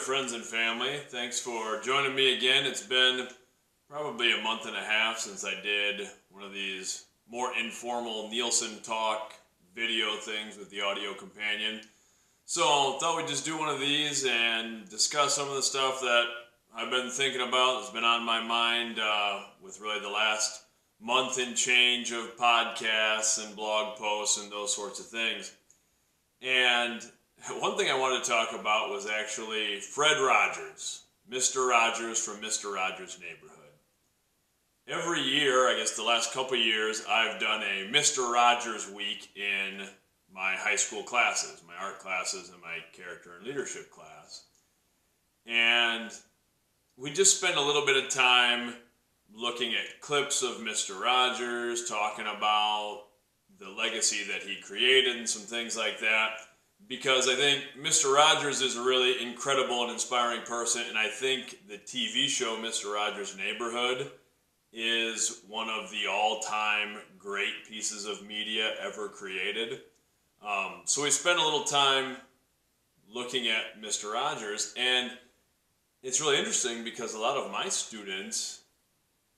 friends and family. Thanks for joining me again. It's been probably a month and a half since I did one of these more informal Nielsen Talk video things with the audio companion. So I thought we'd just do one of these and discuss some of the stuff that I've been thinking about, that's been on my mind with really the last month and change of podcasts and blog posts and those sorts of things. And one thing I wanted to talk about was actually Fred Rogers, Mr. Rogers from Mr. Rogers' Neighborhood. Every year, I guess the last couple of years, I've done a Mr. Rogers week in my high school classes, my art classes and my character and leadership class. And we just spend a little bit of time looking at clips of Mr. Rogers, talking about the legacy that he created and some things like that, because I think Mr. Rogers is a really incredible and inspiring person, and I think the TV show Mr. Rogers' Neighborhood is one of the all-time great pieces of media ever created. So we spent a little time looking at Mr. Rogers, and it's really interesting because a lot of my students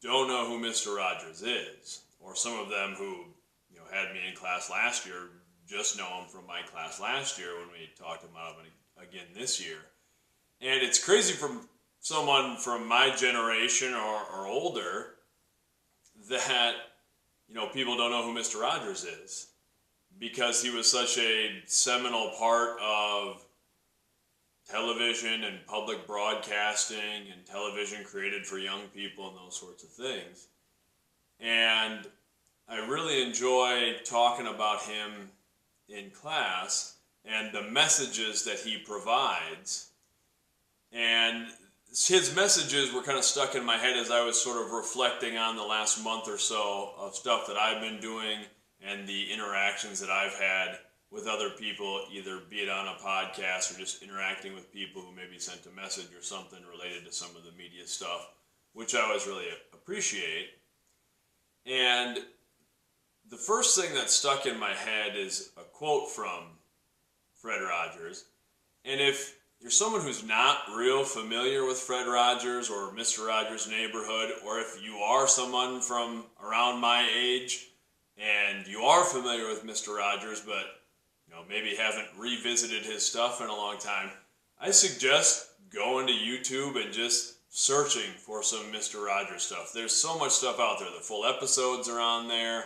don't know who Mr. Rogers is, or some of them who had me in class last year just know him from my class last year when we talked about him again this year. And it's crazy from someone from my generation or older that people don't know who Mr. Rogers is, because he was such a seminal part of television and public broadcasting and television created for young people and those sorts of things. And I really enjoy talking about him in class and the messages that he provides. And his messages were kind of stuck in my head as I was sort of reflecting on the last month or so of stuff that I've been doing and the interactions that I've had with other people, either be it on a podcast or just interacting with people who maybe sent a message or something related to some of the media stuff, which I always really appreciate. And the first thing that stuck in my head is a quote from Fred Rogers. And if you're someone who's not real familiar with Fred Rogers or Mr. Rogers' Neighborhood, or if you are someone from around my age and you are familiar with Mr. Rogers, but maybe haven't revisited his stuff in a long time, I suggest going to YouTube and just searching for some Mr. Rogers stuff. There's so much stuff out there. The full episodes are on there.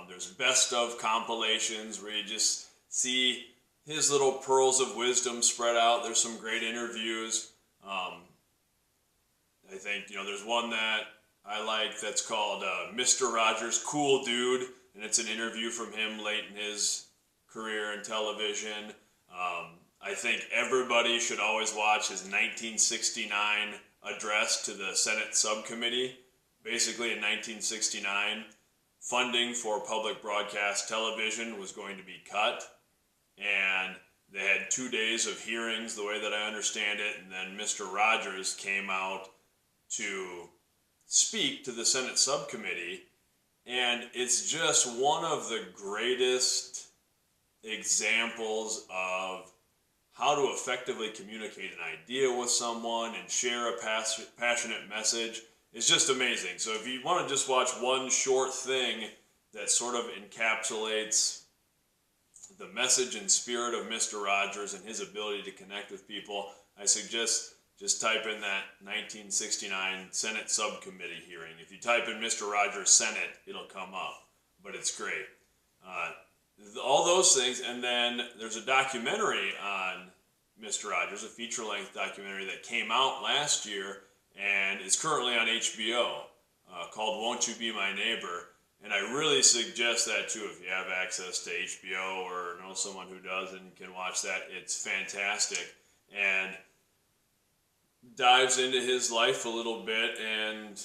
There's best of compilations where you just see his little pearls of wisdom spread out. There's some great interviews. I think, there's one that I like that's called Mr. Rogers Cool Dude, and it's an interview from him late in his career in television. I think everybody should always watch his 1969 address to the Senate subcommittee. Basically, in 1969, funding for public broadcast television was going to be cut, and they had 2 days of hearings, the way that I understand it, and then Mr. Rogers came out to speak to the Senate subcommittee, and it's just one of the greatest examples of how to effectively communicate an idea with someone and share a passionate message. It's just amazing. So if you want to just watch one short thing that sort of encapsulates the message and spirit of Mr. Rogers and his ability to connect with people, I suggest just type in that 1969 Senate subcommittee hearing. If you type in Mr. Rogers Senate, it'll come up, but it's great. All those things, and then there's a documentary on Mr. Rogers, a feature-length documentary that came out last year and is currently on HBO, called Won't You Be My Neighbor? And I really suggest that too if you have access to HBO or know someone who does and can watch that. It's fantastic and dives into his life a little bit and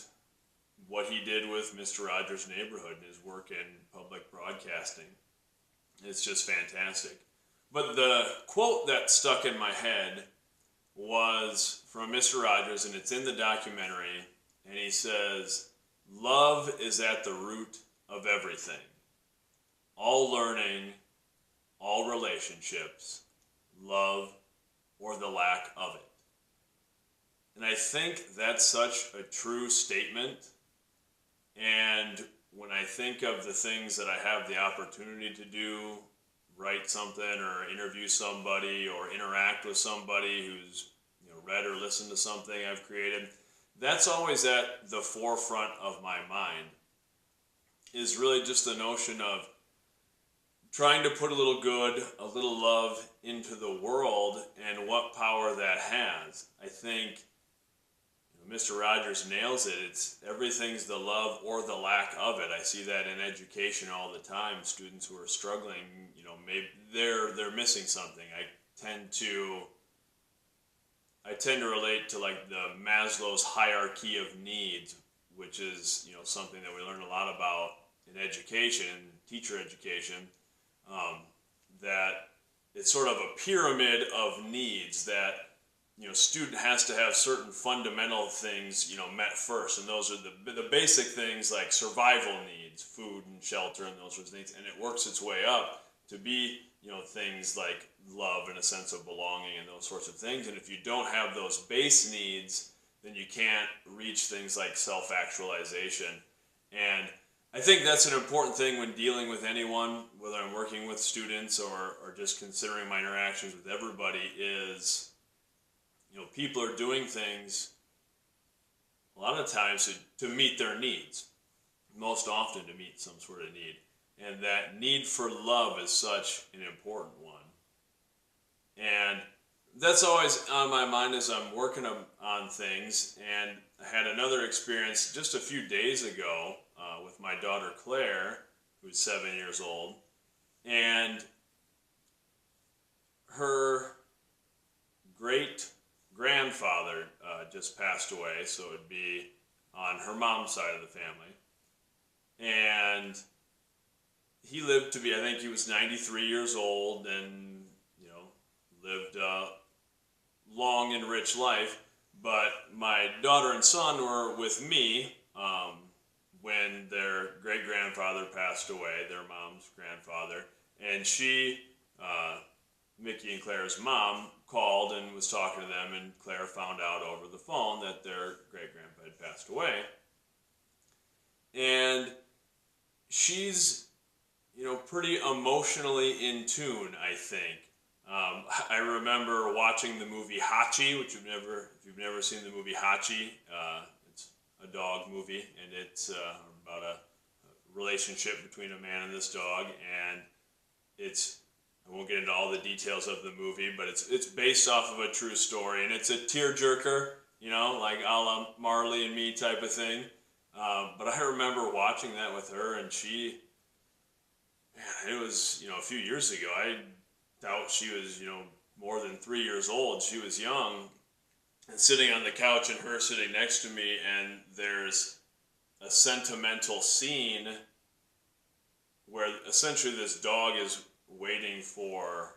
what he did with Mr. Rogers' Neighborhood and his work in public broadcasting. It's just fantastic. But the quote that stuck in my head was from Mr. Rogers, and it's in the documentary, and he says, "Love is at the root of everything. All learning, all relationships, love, or the lack of it." And I think that's such a true statement. And when I think of the things that I have the opportunity to do, write something or interview somebody or interact with somebody who's read or listened to something I've created, that's always at the forefront of my mind, is really just the notion of trying to put a little good, a little love into the world and what power that has. I think Mr. Rogers nails it. It's everything's the love or the lack of it. I see that in education all the time. Students who are struggling, maybe they're missing something. I tend to relate to like the Maslow's hierarchy of needs, which is something that we learn a lot about in education, teacher education. That it's sort of a pyramid of needs that student has to have certain fundamental things met first, and those are the basic things like survival needs, food and shelter and those sorts of things, and it works its way up to be things like love and a sense of belonging and those sorts of things. And if you don't have those base needs, then you can't reach things like self-actualization. And I think that's an important thing when dealing with anyone, whether I'm working with students or just considering my interactions with everybody, is people are doing things a lot of times to meet their needs, most often to meet some sort of need. And that need for love is such an important one. And that's always on my mind as I'm working on things. And I had another experience just a few days ago with my daughter Claire, who's 7 years old. And her great-grandfather just passed away, so it would be on her mom's side of the family. And he lived to be, I think he was 93 years old and, lived a long and rich life. But my daughter and son were with me when their great-grandfather passed away, their mom's grandfather. And she, Mickey and Claire's mom, called and was talking to them, and Claire found out over the phone that their great-grandpa had passed away. And she's pretty emotionally in tune, I think. I remember watching the movie Hachi, which if you've never seen the movie Hachi, it's a dog movie, and it's about a relationship between a man and this dog, and I won't get into all the details of the movie, but it's based off of a true story, and it's a tearjerker, like a la Marley and Me type of thing. But I remember watching that with her, and it was, a few years ago. I doubt she was, more than 3 years old. She was young, and sitting on the couch and her sitting next to me, and there's a sentimental scene where essentially this dog is waiting for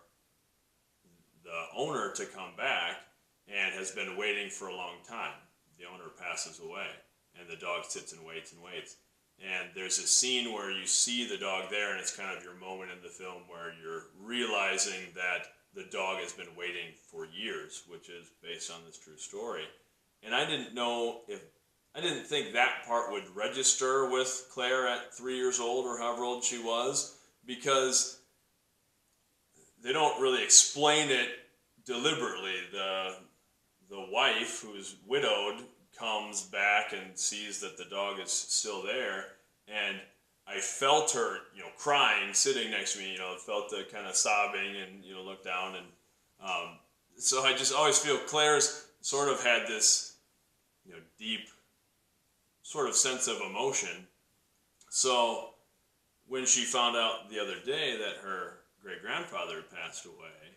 the owner to come back and has been waiting for a long time. The owner passes away, and the dog sits and waits and waits. And there's a scene where you see the dog there, and it's kind of your moment in the film where you're realizing that the dog has been waiting for years, which is based on this true story. And I didn't think that part would register with Claire at 3 years old or however old she was, because they don't really explain it deliberately. The wife, who's widowed, comes back and sees that the dog is still there, and I felt her, crying, sitting next to me, felt the kind of sobbing, and, looked down, and so I just always feel Claire's sort of had this, deep sort of sense of emotion. So when she found out the other day that her great-grandfather had passed away,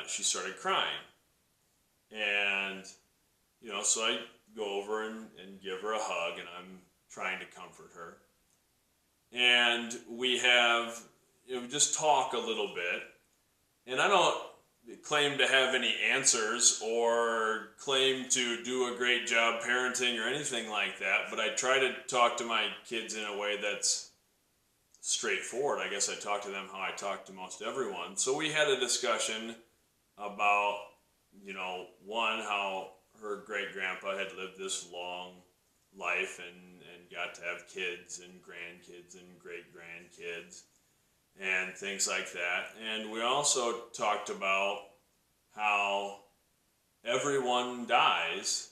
she started crying, and so I go over and give her a hug, and I'm trying to comfort her. And we have, just talk a little bit. And I don't claim to have any answers or claim to do a great job parenting or anything like that, but I try to talk to my kids in a way that's straightforward. I guess I talk to them how I talk to most everyone. So we had a discussion about, one, how her great-grandpa had lived this long life and got to have kids and grandkids and great-grandkids and things like that. And we also talked about how everyone dies,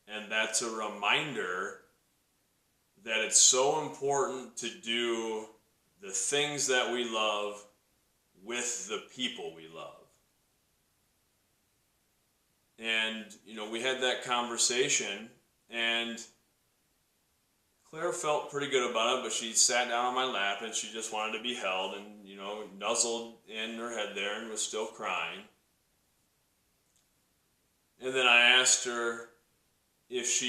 and that's a reminder that it's so important to do the things that we love with the people we love. And, we had that conversation, and Claire felt pretty good about it, but she sat down on my lap and she just wanted to be held and, nuzzled in her head there and was still crying. And then I asked her if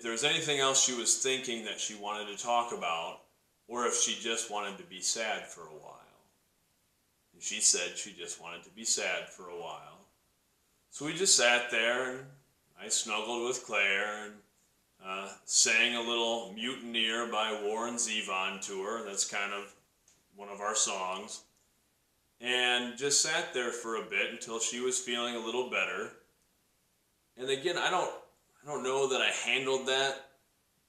there was anything else she was thinking that she wanted to talk about, or if she just wanted to be sad for a while. And she said she just wanted to be sad for a while. So we just sat there, and I snuggled with Claire and sang a little Mutineer by Warren Zevon to her. That's kind of one of our songs. And just sat there for a bit until she was feeling a little better. And again, I don't know that I handled that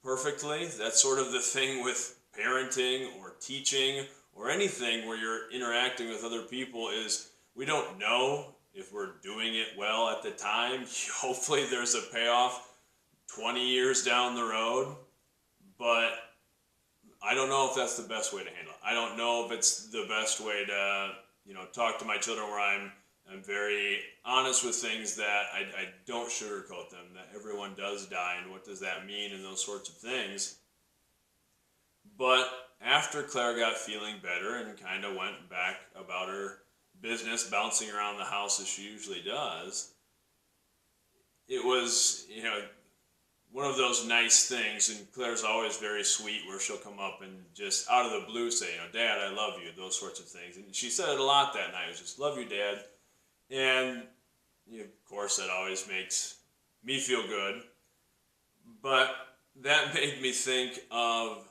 perfectly. That's sort of the thing with parenting or teaching or anything where you're interacting with other people, is we don't know if we're doing it well at the time. Hopefully there's a payoff 20 years down the road, but I don't know if that's the best way to handle it. I don't know if it's the best way to, talk to my children, where I'm very honest with things, that I don't sugarcoat them, that everyone does die, and what does that mean, and those sorts of things. But after Claire got feeling better and kind of went back about her business, bouncing around the house as she usually does, it was, one of those nice things. And Claire's always very sweet, where she'll come up and just out of the blue say, Dad, I love you, those sorts of things. And she said it a lot that night. It was just, love you, Dad. And of course, that always makes me feel good. But that made me think of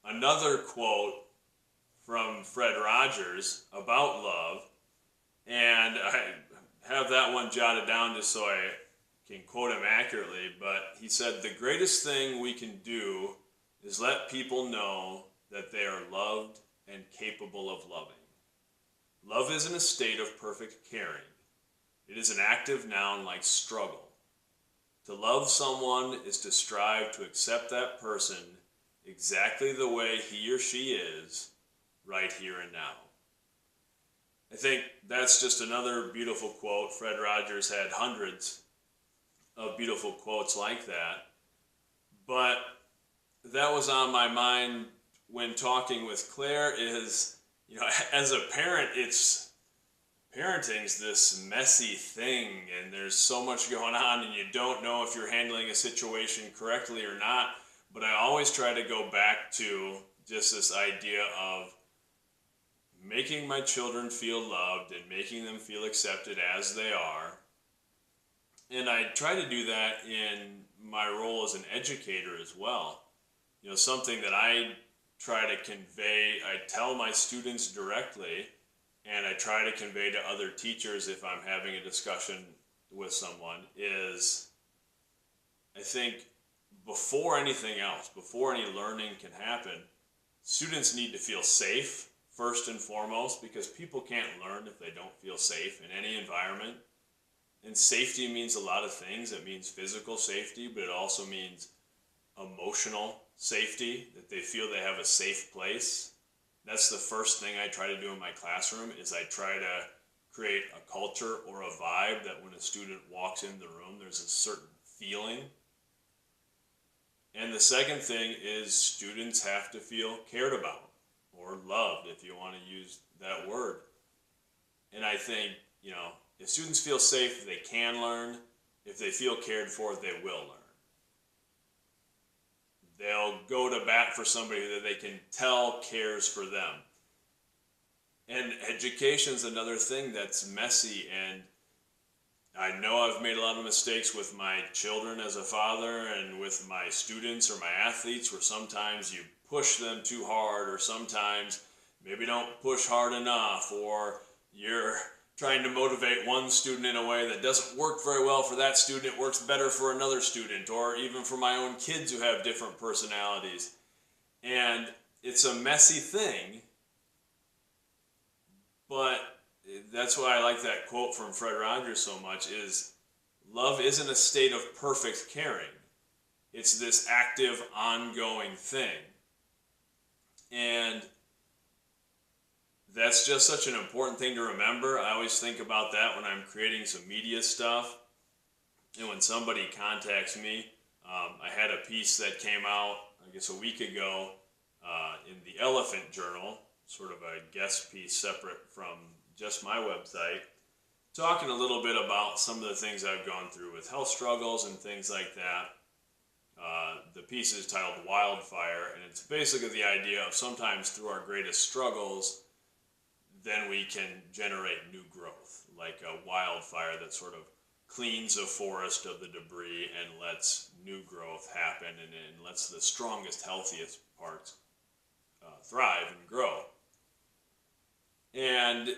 another quote from Fred Rogers about love. And I have that one jotted down just so I can quote him accurately. But he said, "The greatest thing we can do is let people know that they are loved and capable of loving. Love isn't a state of perfect caring. It is an active noun like struggle. To love someone is to strive to accept that person exactly the way he or she is, right here and now." I think that's just another beautiful quote. Fred Rogers had hundreds of beautiful quotes like that. But that was on my mind when talking with Claire, is, as a parent, parenting's this messy thing, and there's so much going on, and you don't know if you're handling a situation correctly or not. But I always try to go back to just this idea of making my children feel loved and making them feel accepted as they are. And I try to do that in my role as an educator as well. Something that I try to convey, I tell my students directly, and I try to convey to other teachers if I'm having a discussion with someone, is I think before anything else, before any learning can happen, students need to feel safe first and foremost, because people can't learn if they don't feel safe in any environment. And safety means a lot of things. It means physical safety, but it also means emotional safety, that they feel they have a safe place. That's the first thing I try to do in my classroom, is I try to create a culture or a vibe that when a student walks in the room, there's a certain feeling. And the second thing is students have to feel cared about, or loved, if you want to use that word. And I think, if students feel safe, they can learn. If they feel cared for, they will learn. They'll go to bat for somebody that they can tell cares for them. And education's another thing that's messy, and I know I've made a lot of mistakes with my children as a father and with my students or my athletes, where sometimes you push them too hard, or sometimes maybe don't push hard enough, or you're trying to motivate one student in a way that doesn't work very well for that student, it works better for another student, or even for my own kids who have different personalities. And it's a messy thing, but that's why I like that quote from Fred Rogers so much, is love isn't a state of perfect caring. It's this active, ongoing thing. And that's just such an important thing to remember. I always think about that when I'm creating some media stuff. And when somebody contacts me, I had a piece that came out, I guess, a week ago in the Elephant Journal, sort of a guest piece separate from just my website, talking a little bit about some of the things I've gone through with health struggles and things like that. The piece is titled Wildfire, and it's basically the idea of sometimes through our greatest struggles, then we can generate new growth, like a wildfire that sort of cleans a forest of the debris and lets new growth happen, and lets the strongest, healthiest parts thrive and grow. And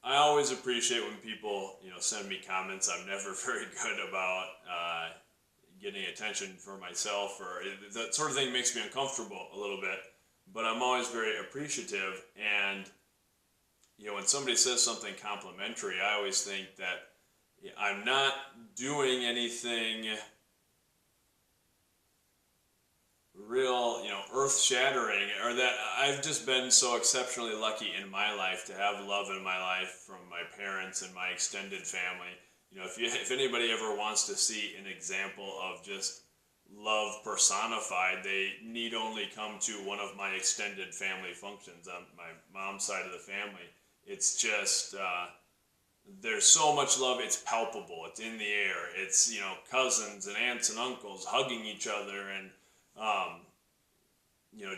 I always appreciate when people, send me comments. I'm never very good about getting attention for myself, or that sort of thing makes me uncomfortable a little bit, but I'm always very appreciative. And when somebody says something complimentary, I always think that I'm not doing anything real, earth-shattering, or that I've just been so exceptionally lucky in my life to have love in my life from my parents and my extended family. If anybody ever wants to see an example of just love personified, they need only come to one of my extended family functions on my mom's side of the family. It's just, there's so much love, it's palpable, it's in the air. It's, cousins and aunts and uncles hugging each other and,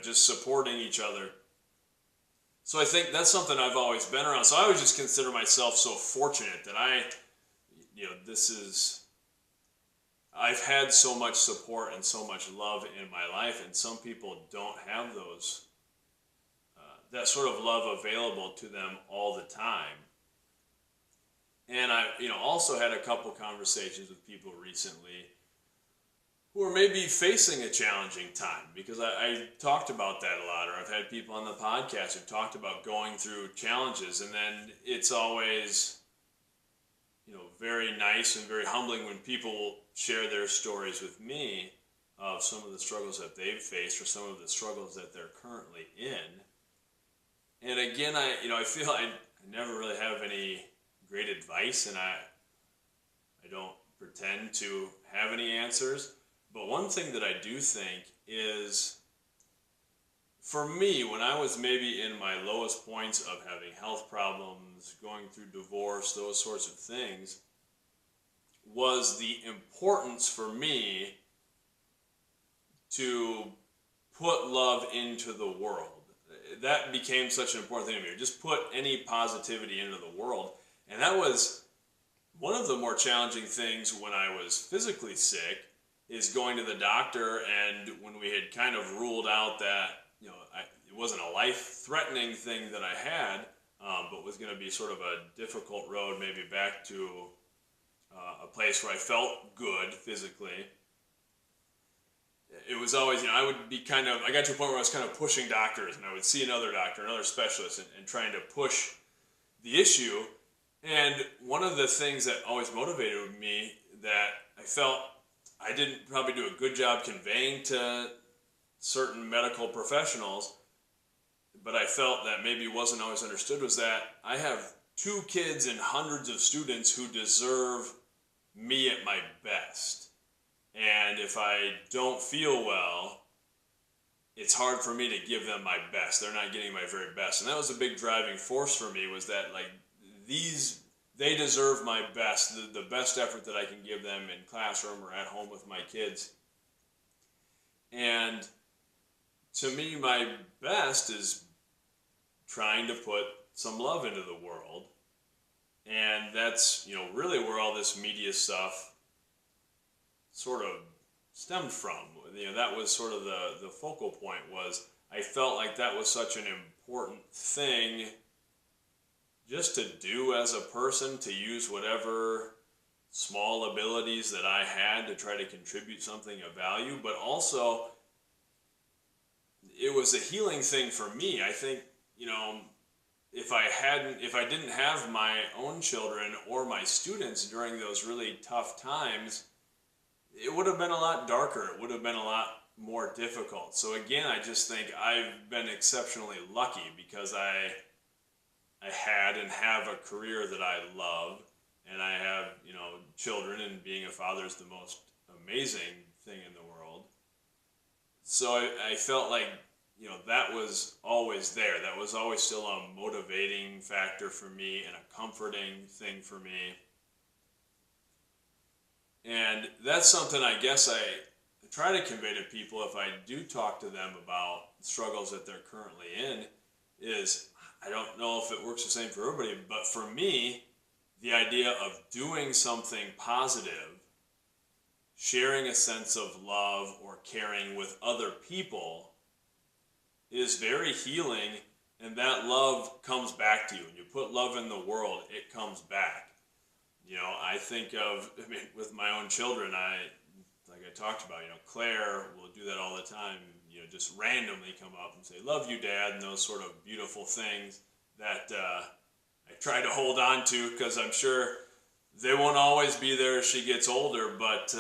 just supporting each other. So I think that's something I've always been around. So I always just consider myself so fortunate that I've had so much support and so much love in my life, and some people don't have those, that sort of love available to them all the time. And I, also had a couple conversations with people recently who are maybe facing a challenging time, because I talked about that a lot, or I've had people on the podcast who've talked about going through challenges, and then it's always, very nice and very humbling when people share their stories with me of some of the struggles that they've faced or some of the struggles that they're currently in. And again, I feel I never really have any great advice, and I don't pretend to have any answers. But one thing that I do think is, for me, when I was maybe in my lowest points of having health problems, going through divorce, those sorts of things, was the importance for me to put love into the world. That became such an important thing to me. Just put any positivity into the world. And that was one of the more challenging things when I was physically sick, is going to the doctor, and when we had kind of ruled out that, it wasn't a life-threatening thing that I had, but was going to be sort of a difficult road maybe back to a place where I felt good physically. It was always, I got to a point where I was kind of pushing doctors, and I would see another doctor, another specialist, and trying to push the issue. And one of the things that always motivated me, that I felt I didn't probably do a good job conveying to certain medical professionals, but I felt that maybe wasn't always understood, was that I have 2 kids and hundreds of students who deserve me at my best. And if I don't feel well, it's hard for me to give them my best. They're not getting my very best. And that was a big driving force for me, was that they deserve my best, the best effort that I can give them in classroom or at home with my kids. And to me, my best is trying to put some love into the world. And that's, really where all this media stuff sort of stemmed from. That was sort of the focal point, was I felt like that was such an important thing just to do as a person, to use whatever small abilities that I had to try to contribute something of value, but also it was a healing thing for me. I think, if I didn't have my own children or my students during those really tough times, it would have been a lot darker. It would have been a lot more difficult. So again, I just think I've been exceptionally lucky because I had and have a career that I love, and I have, children, and being a father is the most amazing thing in the world. So I felt like, that was always there. That was always still a motivating factor for me and a comforting thing for me. And that's something I guess I try to convey to people if I do talk to them about struggles that they're currently in, is I don't know if it works the same for everybody, but for me, the idea of doing something positive, sharing a sense of love or caring with other people is very healing, and that love comes back to you. When you put love in the world, it comes back. I think of, with my own children, like I talked about, Claire will do that all the time, just randomly come up and say, "Love you, Dad," and those sort of beautiful things that I try to hold on to, because I'm sure they won't always be there as she gets older, but,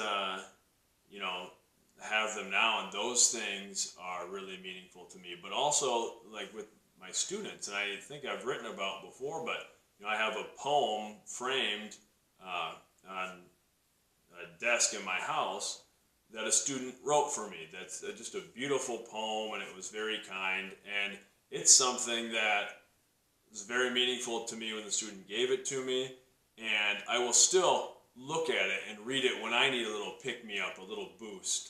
have them now, and those things are really meaningful to me. But also, like with my students, and I think I've written about before, but, I have a poem framed on a desk in my house that a student wrote for me. That's just a beautiful poem, and it was very kind, and it's something that was very meaningful to me when the student gave it to me, and I will still look at it and read it when I need a little pick-me-up, a little boost.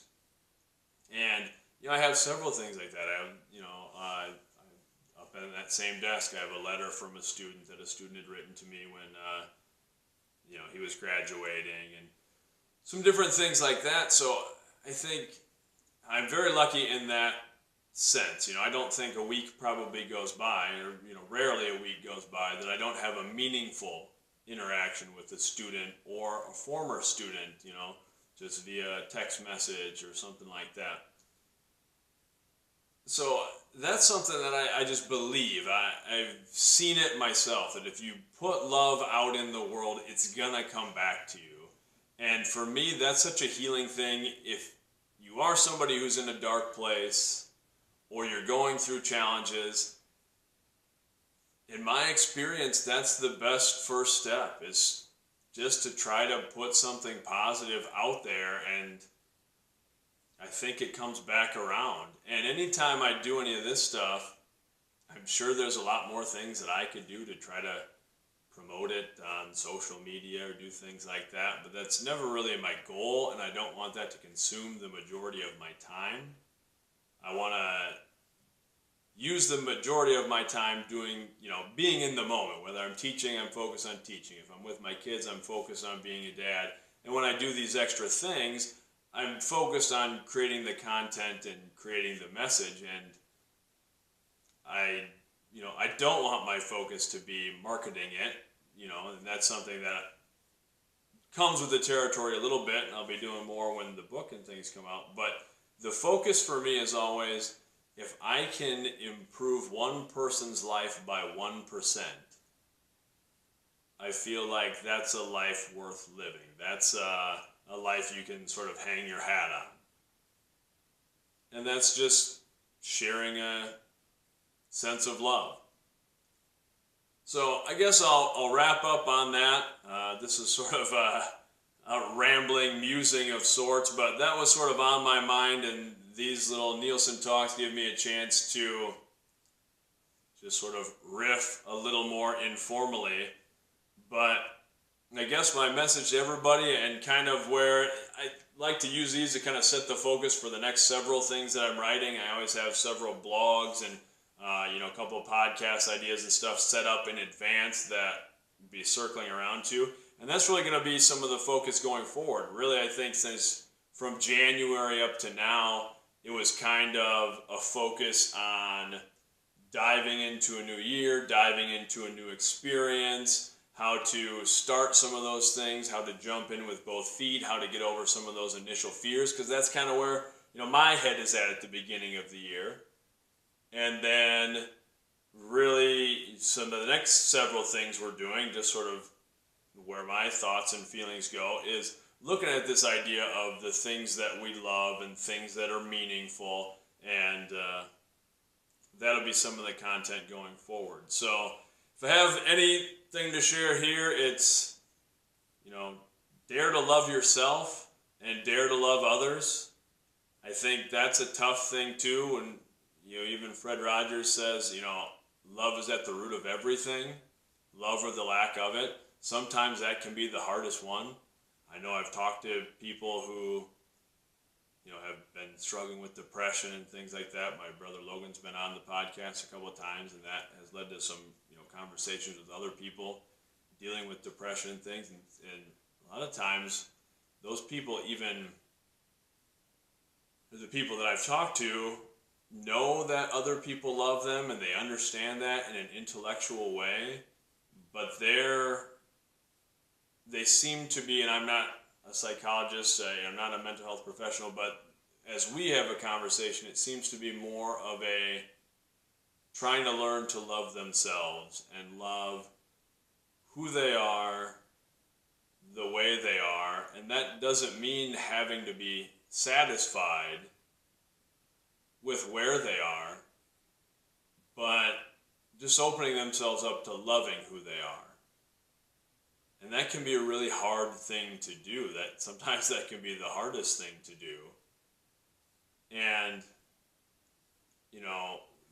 And, I have several things like that. I have, up on that same desk, I have a letter from a student that a student had written to me when, he was graduating, and some different things like that. So I think I'm very lucky in that sense. I don't think a week probably goes by, or, rarely a week goes by that I don't have a meaningful interaction with a student or a former student, just via text message or something like that. So that's something that I just believe. I've seen it myself, that if you put love out in the world, it's gonna come back to you. And for me, that's such a healing thing. If you are somebody who's in a dark place, or you're going through challenges, in my experience, that's the best first step, is just to try to put something positive out there, and I think it comes back around. And anytime I do any of this stuff, I'm sure there's a lot more things that I could do to try to promote it on social media or do things like that, but that's never really my goal, and I don't want that to consume the majority of my time. I want to use the majority of my time doing, being in the moment. Whether I'm teaching, I'm focused on teaching. If I'm with my kids, I'm focused on being a dad. And when I do these extra things, I'm focused on creating the content and creating the message. And I don't want my focus to be marketing it, and that's something that comes with the territory a little bit, and I'll be doing more when the book and things come out. But the focus for me is always, if I can improve one person's life by 1%, I feel like that's a life worth living. That's a life you can sort of hang your hat on. And that's just sharing a sense of love. So I guess I'll wrap up on that. This is sort of a rambling musing of sorts, but that was sort of on my mind, and these little Nielsen Talks give me a chance to just sort of riff a little more informally. But I guess my message to everybody, and kind of where I like to use these to kind of set the focus for the next several things that I'm writing. I always have several blogs and a couple of podcast ideas and stuff set up in advance that I'll be circling around to. And that's really going to be some of the focus going forward. Really, I think since from January up to now, it was kind of a focus on diving into a new year, diving into a new experience, how to start some of those things, how to jump in with both feet, how to get over some of those initial fears, because that's kind of where, my head is at the beginning of the year. And then really some of the next several things we're doing, just sort of where my thoughts and feelings go, is looking at this idea of the things that we love and things that are meaningful, and that'll be some of the content going forward. So if I have anything to share here, it's, dare to love yourself and dare to love others. I think that's a tough thing too, and even Fred Rogers says, love is at the root of everything, love or the lack of it. Sometimes that can be the hardest one. I know I've talked to people who, have been struggling with depression and things like that. My brother Logan's been on the podcast a couple of times, and that has led to some, conversations with other people dealing with depression and things. And a lot of times, those people, even the people that I've talked to, know that other people love them and they understand that in an intellectual way, but they seem to be, and I'm not a psychologist, I'm not a mental health professional, but as we have a conversation, it seems to be more of a trying to learn to love themselves and love who they are, the way they are, and that doesn't mean having to be satisfied with where they are, but just opening themselves up to loving who they are. And that can be a really hard thing to do. Sometimes that can be the hardest thing to do. And,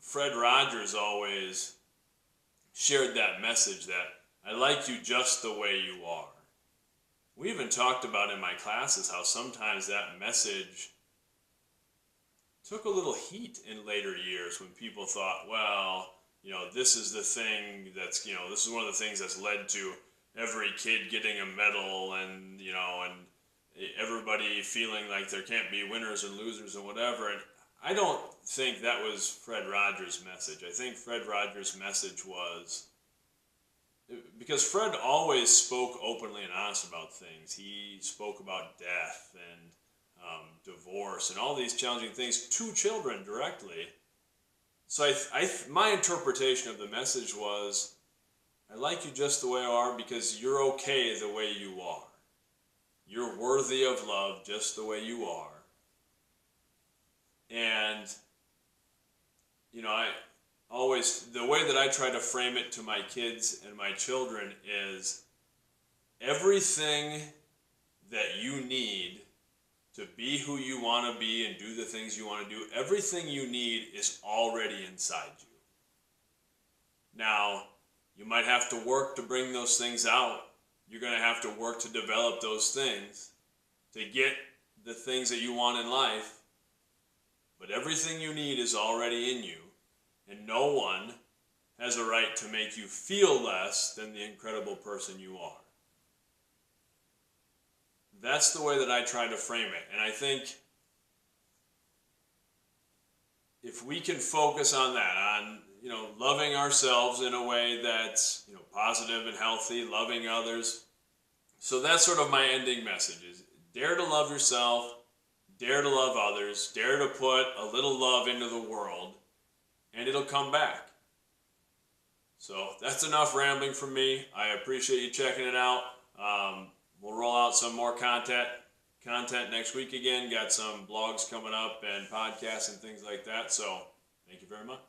Fred Rogers always shared that message that I like you just the way you are. We even talked about in my classes how sometimes that message took a little heat in later years when people thought, well, this is the thing that's, this is one of the things that's led to every kid getting a medal and, and everybody feeling like there can't be winners and losers and whatever. And I don't think that was Fred Rogers' message. I think Fred Rogers' message was, because Fred always spoke openly and honest about things. He spoke about death and divorce and all these challenging things to children directly. So my interpretation of the message was, I like you just the way you are because you're okay the way you are. You're worthy of love just the way you are. And, the way that I try to frame it to my kids and my children is everything that you need to be who you want to be and do the things you want to do, everything you need is already inside you. Now, you might have to work to bring those things out. You're going to have to work to develop those things to get the things that you want in life. But everything you need is already in you, and no one has a right to make you feel less than the incredible person you are. That's the way that I try to frame it. And I think if we can focus on that, on loving ourselves in a way that's positive and healthy, loving others. So that's sort of my ending message is dare to love yourself, dare to love others, dare to put a little love into the world, and it'll come back. So that's enough rambling from me. I appreciate you checking it out. We'll roll out some more content next week again. Got some blogs coming up and podcasts and things like that. So thank you very much.